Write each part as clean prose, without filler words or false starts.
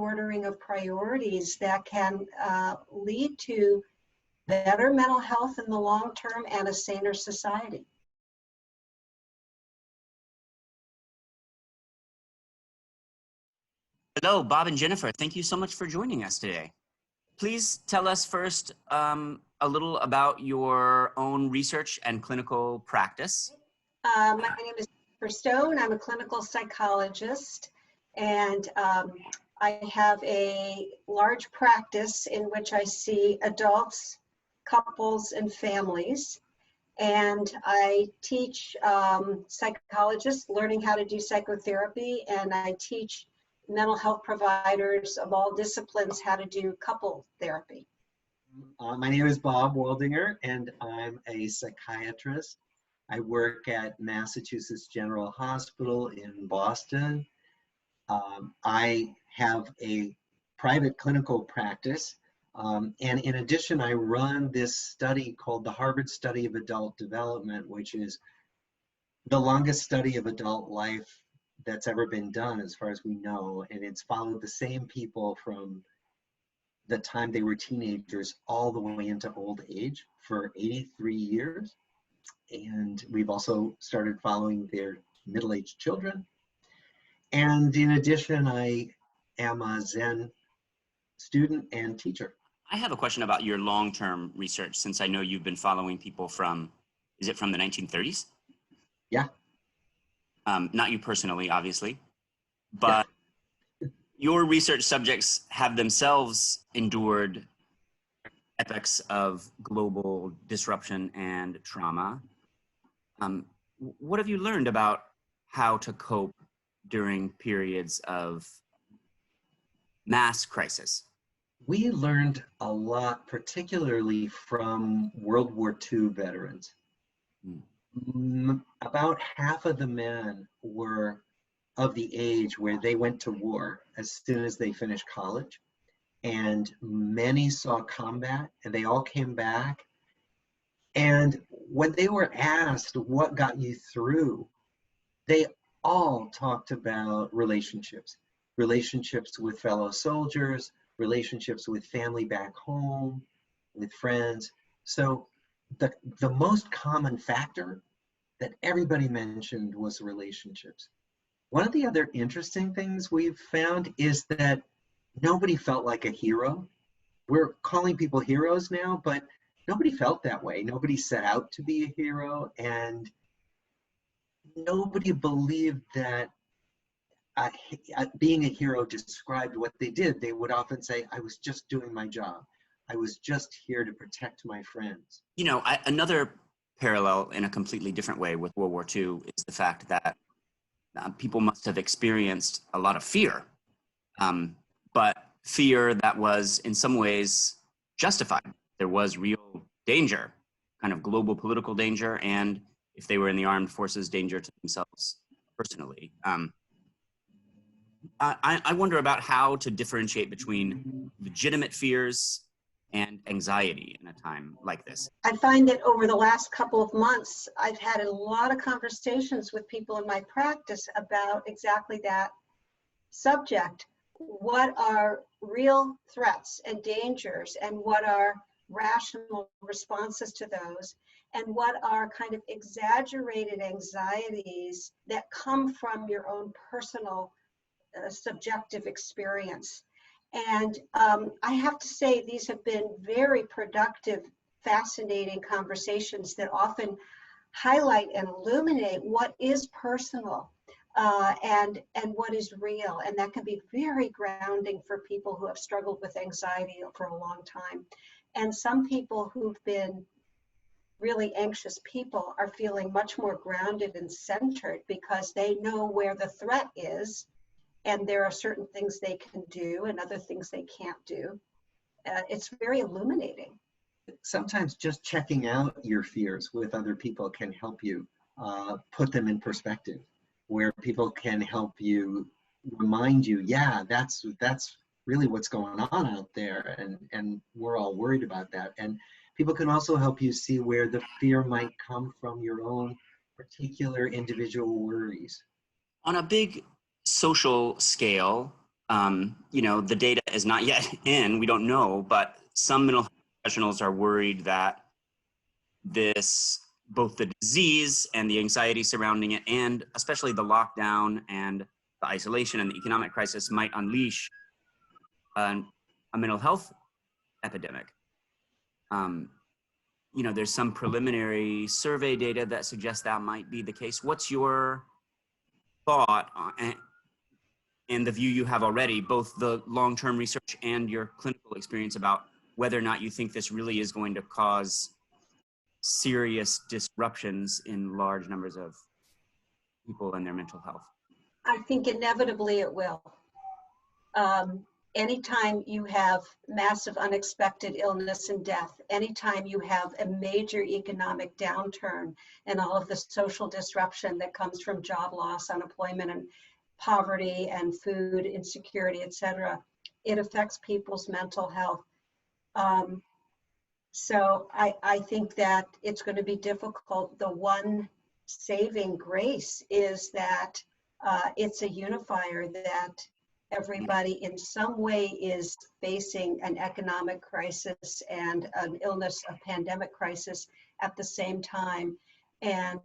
reordering of priorities that can lead to better mental health in the long term and a saner society. Hello, Bob and Jennifer. Thank you so much for joining us today. Please tell us first a little about your own research and clinical practice. My name is Jennifer Stone. I'm a clinical psychologist, and I have a large practice in which I see adults, couples, and families. And I teach psychologists learning how to do psychotherapy, and I teach mental health providers of all disciplines how to do couple therapy. My name is Bob Waldinger, and I'm a psychiatrist. I work at Massachusetts General Hospital in Boston. I have a private clinical practice, and in addition, I run this study called the Harvard Study of Adult Development, which is the longest study of adult life that's ever been done as far as we know, and it's followed the same people from the time they were teenagers all the way into old age for 83 years. And we've also started following their middle-aged children. And in addition, I am a Zen student and teacher. I have a question about your long-term research, since I know you've been following people from, is it from the 1930s? Yeah. Not you personally, obviously, but your research subjects have themselves endured epochs of global disruption and trauma. What have you learned about how to cope during periods of mass crisis? We learned a lot, particularly from World War II veterans. About half of the men were of the age where they went to war as soon as they finished college, and many saw combat, and they all came back. And when they were asked what got you through, they all talked about relationships with fellow soldiers, relationships with family back home, with friends. So the most common factor that everybody mentioned was relationships. One of the other interesting things we've found is that nobody felt like a hero. We're calling people heroes now, but nobody felt that way. Nobody set out to be a hero, and nobody believed that being a hero described what they did. They would often say, I was just doing my job. I was just here to protect my friends. You know, another parallel in a completely different way with World War II is the fact that people must have experienced a lot of fear, but fear that was in some ways justified. There was real danger, kind of global political danger, and if they were in the armed forces, danger to themselves personally. I wonder about how to differentiate between legitimate fears and anxiety in a time like this. I find that over the last couple of months, I've had a lot of conversations with people in my practice about exactly that subject. What are real threats and dangers, and what are rational responses to those, and what are kind of exaggerated anxieties that come from your own personal subjective experience. And I have to say, these have been very productive, fascinating conversations that often highlight and illuminate what is personal and what is real. And that can be very grounding for people who have struggled with anxiety for a long time. And some people who've been really anxious people are feeling much more grounded and centered because they know where the threat is. And there are certain things they can do and other things they can't do. It's very illuminating. Sometimes just checking out your fears with other people can help you put them in perspective, where people can help you remind you, yeah, that's really what's going on out there, and we're all worried about that. And people can also help you see where the fear might come from your own particular individual worries. On a big social scale, The data is not yet in, we don't know, but some mental health professionals are worried that both the disease and the anxiety surrounding it, and especially the lockdown and the isolation and the economic crisis, might unleash a mental health epidemic. There's some preliminary survey data that suggests that might be the case. What's your thought and the view you have already, both the long-term research and your clinical experience, about whether or not you think this really is going to cause serious disruptions in large numbers of people and their mental health? I think inevitably it will. Anytime you have massive unexpected illness and death, anytime you have a major economic downturn and all of the social disruption that comes from job loss, unemployment, and poverty and food insecurity, etc., it affects people's mental health. So I think that it's going to be difficult. The one saving grace is that it's a unifier, that everybody in some way is facing an economic crisis and an illness, a pandemic crisis at the same time. And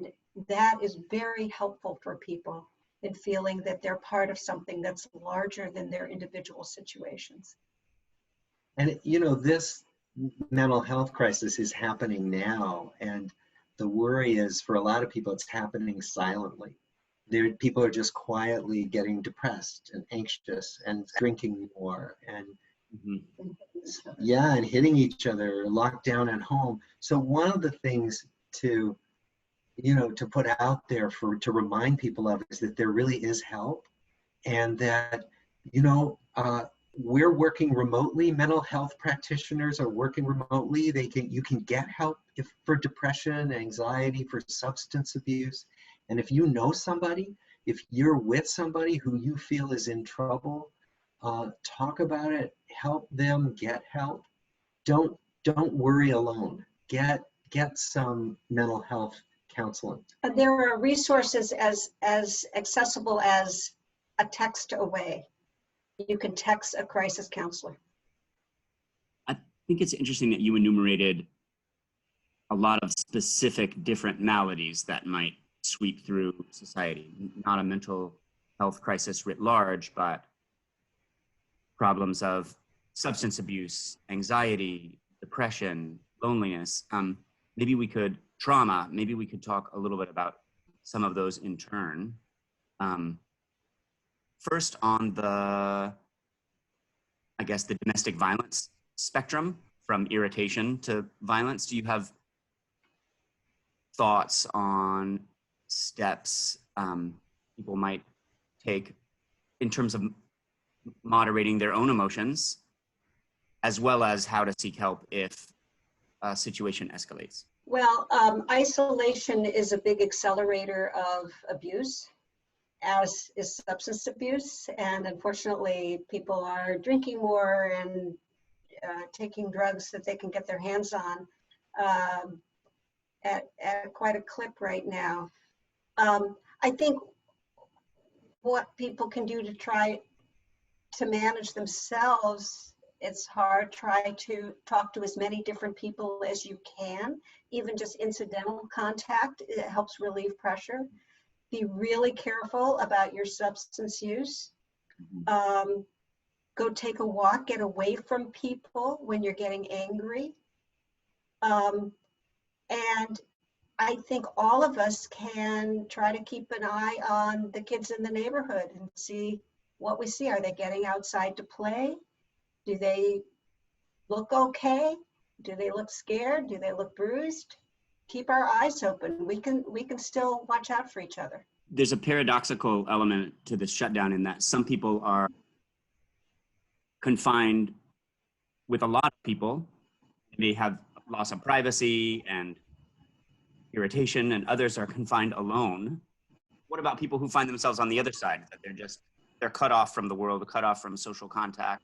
that is very helpful for people in feeling that they're part of something that's larger than their individual situations. And this mental health crisis is happening now, and the worry is, for a lot of people, it's happening silently. People are just quietly getting depressed and anxious and drinking more and and hitting each other, locked down at home. So one of the things to put out there to remind people of is that there really is help, and that we're working remotely. Mental health practitioners are working remotely. You can get help for depression, anxiety, for substance abuse. And if you know somebody, if you're with somebody who you feel is in trouble, talk about it, help them get help. Don't worry alone. Get some mental health counseling. There are resources as accessible as a text away. You can text a crisis counselor. I think it's interesting that you enumerated a lot of specific different maladies that might sweep through society, not a mental health crisis writ large, but problems of substance abuse, anxiety, depression, loneliness. Maybe we could talk a little bit about some of those in turn. First, on the domestic violence spectrum, from irritation to violence, do you have thoughts on steps people might take in terms of moderating their own emotions, as well as how to seek help if a situation escalates? Well, isolation is a big accelerator of abuse, as is substance abuse. And unfortunately, people are drinking more and taking drugs that they can get their hands on at quite a clip right now. I think what people can do to try to manage themselves, it's hard. Try to talk to as many different people as you can. Even just incidental contact, it helps relieve pressure. Be really careful about your substance use. Go take a walk, get away from people when you're getting angry. And I think all of us can try to keep an eye on the kids in the neighborhood and see what we see. Are they getting outside to play? Do they look okay? Do they look scared? Do they look bruised? Keep our eyes open. We can still watch out for each other. There's a paradoxical element to this shutdown in that some people are confined with a lot of people. They have loss of privacy and irritation, and others are confined alone. What about people who find themselves on the other side, that they're cut off from the world, cut off from social contact?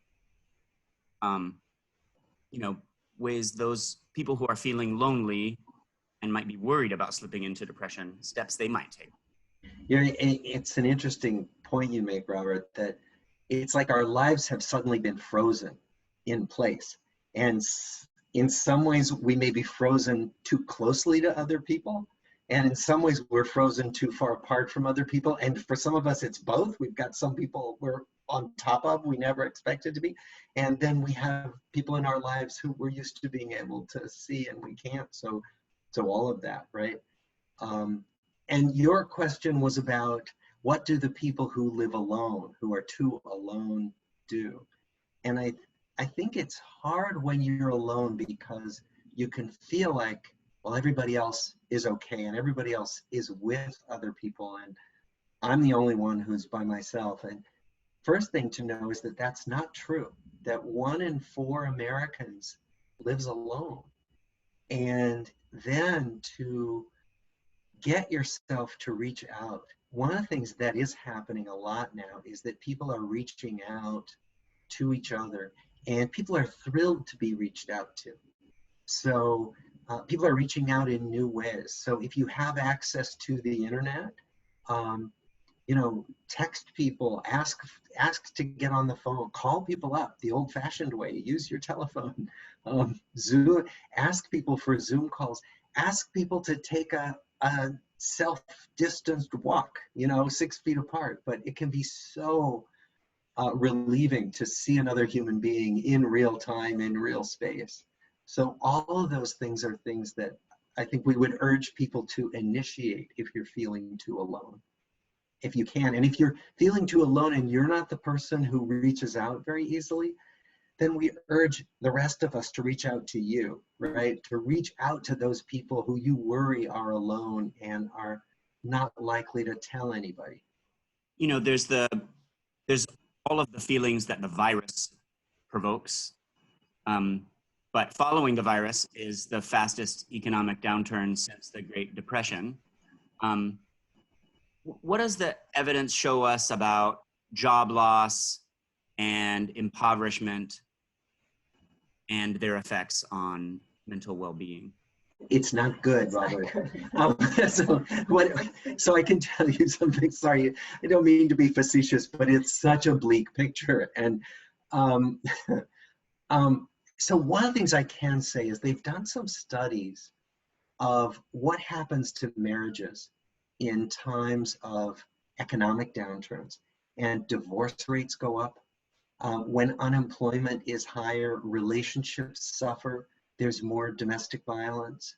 Ways those people who are feeling lonely and might be worried about slipping into depression, steps they might take. It's an interesting point you make, Robert, that it's like our lives have suddenly been frozen in place. And in some ways, we may be frozen too closely to other people. And in some ways, we're frozen too far apart from other people. And for some of us, it's both. We've got some people we're on top of, we never expected to be. And then we have people in our lives who we're used to being able to see and we can't. So all of that, right? And your question was about, what do the people who live alone, who are too alone, do? And I think it's hard when you're alone because you can feel like, well, everybody else is okay and everybody else is with other people and I'm the only one who's by myself. And first thing to know is that that's not true, that 1 in 4 Americans lives alone. And then to get yourself to reach out. One of the things that is happening a lot now is that people are reaching out to each other and people are thrilled to be reached out to. So people are reaching out in new ways. So if you have access to the internet, text people, ask to get on the phone, call people up the old-fashioned way, use your telephone, Zoom, ask people for Zoom calls, ask people to take a self-distanced walk, 6 feet apart, but it can be so relieving to see another human being in real time, in real space. So all of those things are things that I think we would urge people to initiate if you're feeling too alone, if you can. And if you're feeling too alone and you're not the person who reaches out very easily, then we urge the rest of us to reach out to you, right? To reach out to those people who you worry are alone and are not likely to tell anybody. There's all of the feelings that the virus provokes. But following the virus is the fastest economic downturn since the Great Depression. What does the evidence show us about job loss and impoverishment and their effects on mental well-being? It's not good, Robert. So I can tell you something. Sorry, I don't mean to be facetious, but it's such a bleak picture. And so one of the things I can say is they've done some studies of what happens to marriages in times of economic downturns, and divorce rates go up. When unemployment is higher, relationships suffer. There's more domestic violence.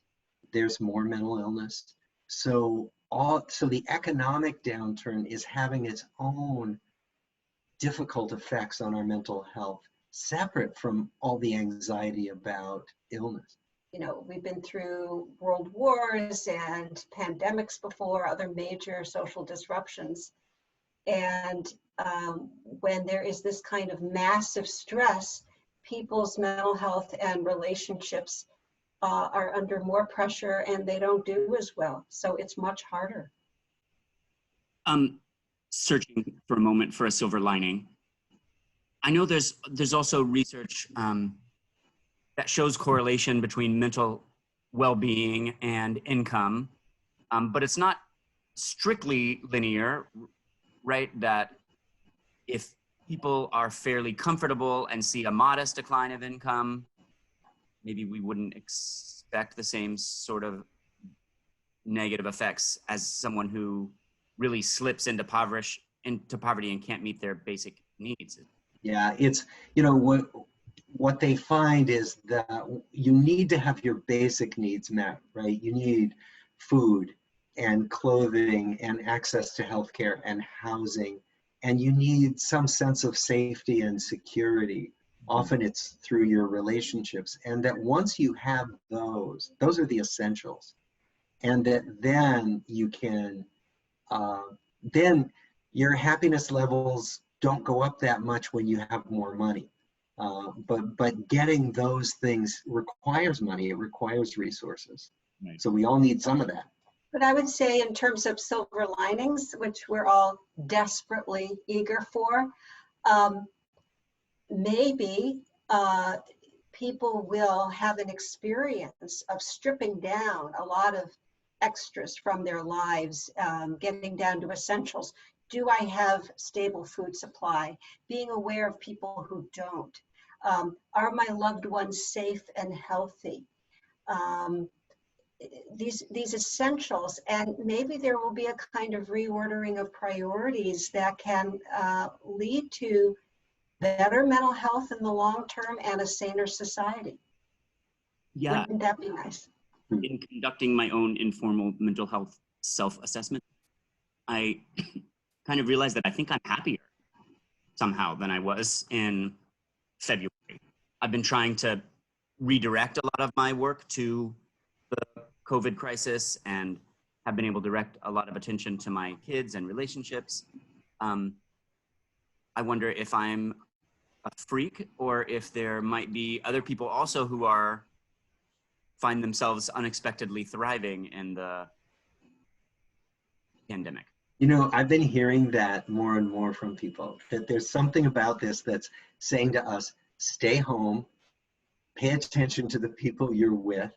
There's more mental illness. So the economic downturn is having its own difficult effects on our mental health, separate from all the anxiety about illness. We've been through world wars and pandemics before, other major social disruptions. And when there is this kind of massive stress, people's mental health and relationships are under more pressure and they don't do as well. So it's much harder. Searching for a moment for a silver lining. I know there's also research that shows correlation between mental well-being and income, but it's not strictly linear, right? That if people are fairly comfortable and see a modest decline of income, maybe we wouldn't expect the same sort of negative effects as someone who really slips into poverty and can't meet their basic needs. Yeah, it's, what they find is that you need to have your basic needs met, right? You need food and clothing and access to healthcare and housing, and you need some sense of safety and security. Often it's through your relationships, and that once you have those are the essentials, and that then you can, then your happiness levels don't go up that much when you have more money. But getting those things requires money, it requires resources. Right. So we all need some of that. But I would say in terms of silver linings, which we're all desperately eager for, maybe people will have an experience of stripping down a lot of extras from their lives, getting down to essentials, Do I have stable food supply? Being aware of people who don't. Are my loved ones safe and healthy? These essentials, and maybe there will be a kind of reordering of priorities that can lead to better mental health in the long term and a saner society. Yeah. Wouldn't that be nice? In conducting my own informal mental health self-assessment, I kind of realized that I think I'm happier somehow than I was in February. I've been trying to redirect a lot of my work to the COVID crisis and have been able to direct a lot of attention to my kids and relationships. I wonder if I'm a freak or if there might be other people also who find themselves unexpectedly thriving in the pandemic. You know, I've been hearing that more and more from people, that there's something about this that's saying to us, stay home, pay attention to the people you're with,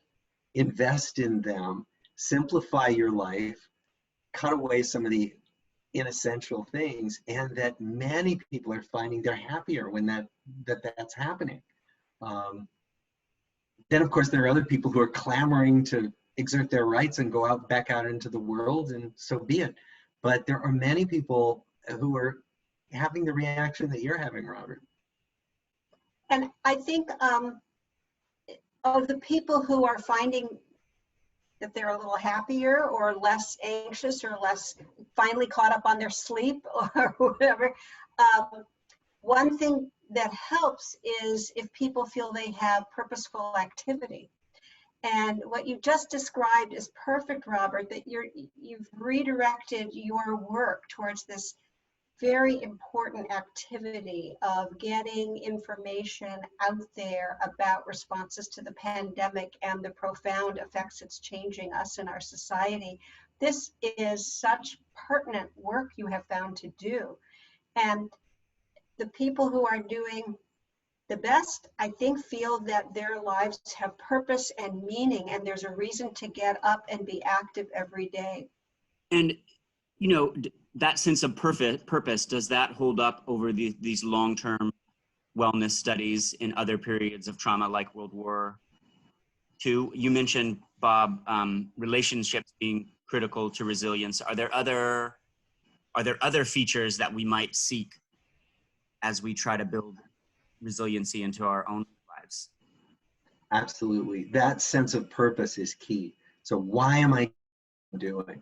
invest in them, simplify your life, cut away some of the inessential things, and that many people are finding they're happier when that's happening. Then of course there are other people who are clamoring to exert their rights and go back out into the world, and so be it. But there are many people who are having the reaction that you're having, Robert. And I think of the people who are finding that they're a little happier or less anxious or less finally caught up on their sleep or whatever, one thing that helps is if people feel they have purposeful activity. And what you just described is perfect, Robert, that you've redirected your work towards this very important activity of getting information out there about responses to the pandemic and the profound effects it's changing us and our society. This is such pertinent work you have found to do. And the people who are doing the best, I think, feel that their lives have purpose and meaning, and there's a reason to get up and be active every day. And, you know, that sense of purpose, does that hold up over these long-term wellness studies in other periods of trauma like World War II? You mentioned, Bob, relationships being critical to resilience. Are there other features that we might seek as we try to build resiliency into our own lives? Absolutely. That sense of purpose is key. So why am I doing?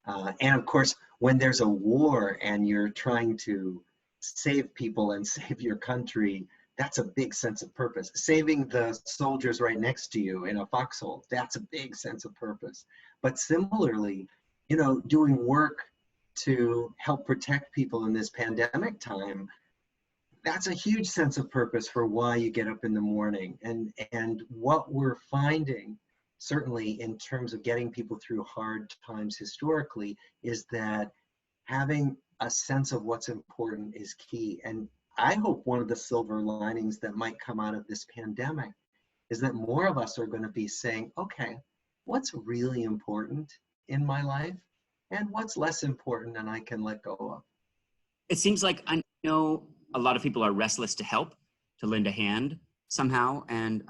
And of course, when there's a war and you're trying to save people and save your country, that's a big sense of purpose. Saving the soldiers right next to you in a foxhole, that's a big sense of purpose. But similarly, you know, doing work to help protect people in this pandemic time, that's a huge sense of purpose for why you get up in the morning. And what we're finding, certainly in terms of getting people through hard times historically, is that having a sense of what's important is key. And I hope one of the silver linings that might come out of this pandemic is that more of us are going to be saying, okay, what's really important in my life and what's less important and I can let go of. It seems like I know a lot of people are restless to help, to lend a hand somehow. And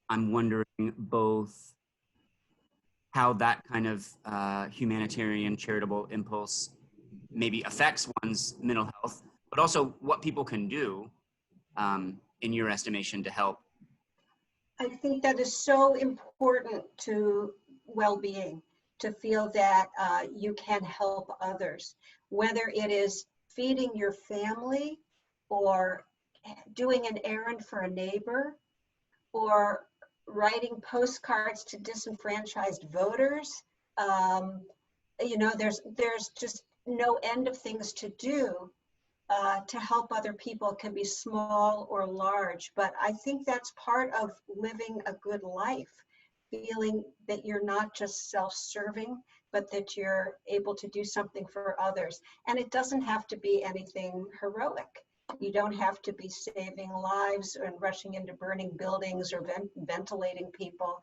I'm wondering both how that kind of humanitarian charitable impulse maybe affects one's mental health, but also what people can do in your estimation to help. I think that is so important to well-being, to feel that you can help others, whether it is feeding your family or doing an errand for a neighbor or writing postcards to disenfranchised voters. You know, there's just no end of things to do to help other people. It can be small or large, but I think that's part of living a good life, feeling that you're not just self-serving, but that you're able to do something for others. And it doesn't have to be anything heroic. You don't have to be saving lives and rushing into burning buildings or ventilating people.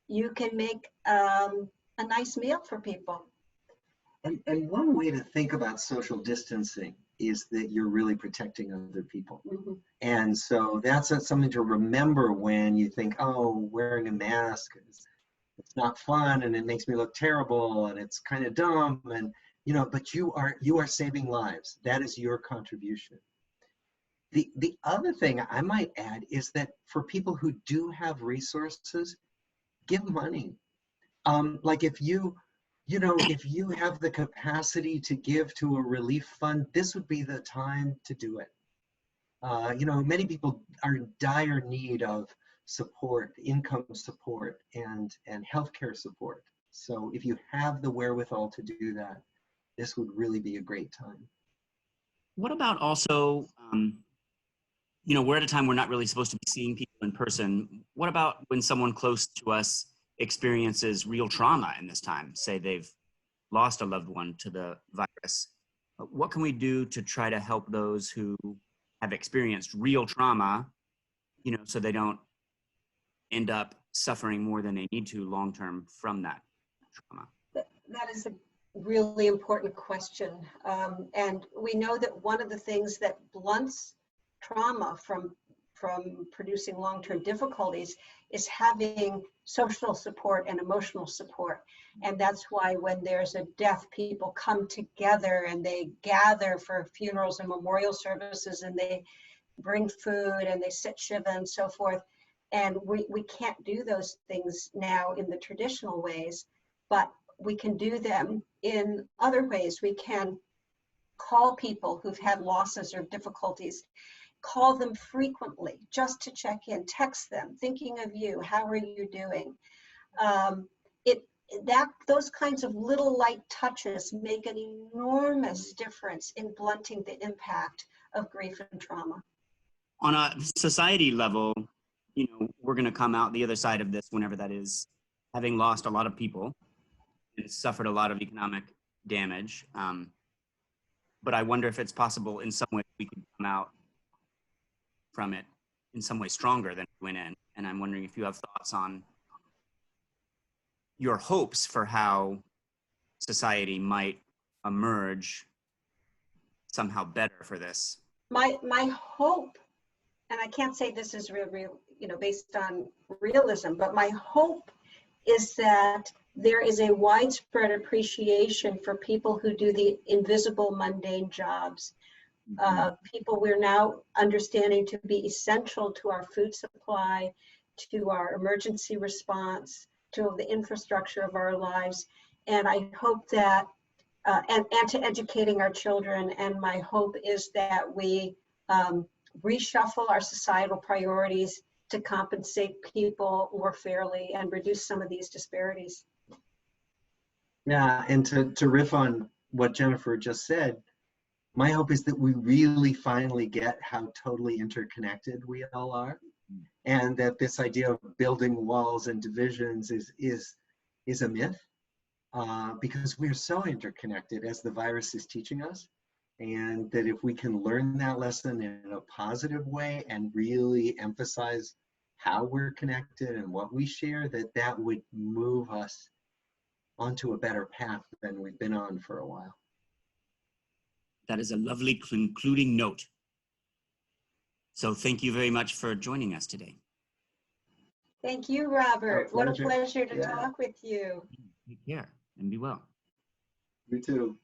You can make a nice meal for people. And one way to think about social distancing is that you're really protecting other people. Mhm. And so that's something to remember when you think, oh, wearing a mask it's not fun and it makes me look terrible and it's kind of dumb, and but you are saving lives. That is your contribution. The other thing I might add is that for people who do have resources, give money. Like if you have the capacity to give to a relief fund, this would be the time to do it. Many people are in dire need of support, income support, and healthcare support. So if you have the wherewithal to do that, this would really be a great time. What about also, we're at a time we're not really supposed to be seeing people in person. What about when someone close to us experiences real trauma in this time? Say they've lost a loved one to the virus. What can we do to try to help those who have experienced real trauma, so they don't end up suffering more than they need to long-term from that trauma? That is a really important question. And we know that one of the things that blunts trauma from producing long-term difficulties is having social support and emotional support. And that's why when there's a death, people come together and they gather for funerals and memorial services, and they bring food and they sit shiva and so forth. And we can't do those things now in the traditional ways, but we can do them in other ways. We can call people who've had losses or difficulties, call them frequently just to check in, text them, thinking of you, how are you doing? Those kinds of little light touches make an enormous difference in blunting the impact of grief and trauma. On a society level, we're going to come out the other side of this, whenever that is, having lost a lot of people and suffered a lot of economic damage. But I wonder if it's possible in some way we could come out from it in some way stronger than we went in. And I'm wondering if you have thoughts on your hopes for how society might emerge somehow better for this. My hope, and I can't say this is real, based on realism, but my hope is that there is a widespread appreciation for people who do the invisible, mundane jobs. People we're now understanding to be essential to our food supply, to our emergency response, to the infrastructure of our lives. And I hope that, and to educating our children, and my hope is that we reshuffle our societal priorities to compensate people more fairly and reduce some of these disparities. Yeah, and to riff on what Jennifer just said, my hope is that we really finally get how totally interconnected we all are, and that this idea of building walls and divisions is a myth, because we're so interconnected, as the virus is teaching us, and that if we can learn that lesson in a positive way and really emphasize how we're connected and what we share, that would move us onto a better path than we've been on for a while. That is a lovely concluding note. So thank you very much for joining us today. Thank you, Robert. What a pleasure to Yeah. talk with you. Take care and be well. You too.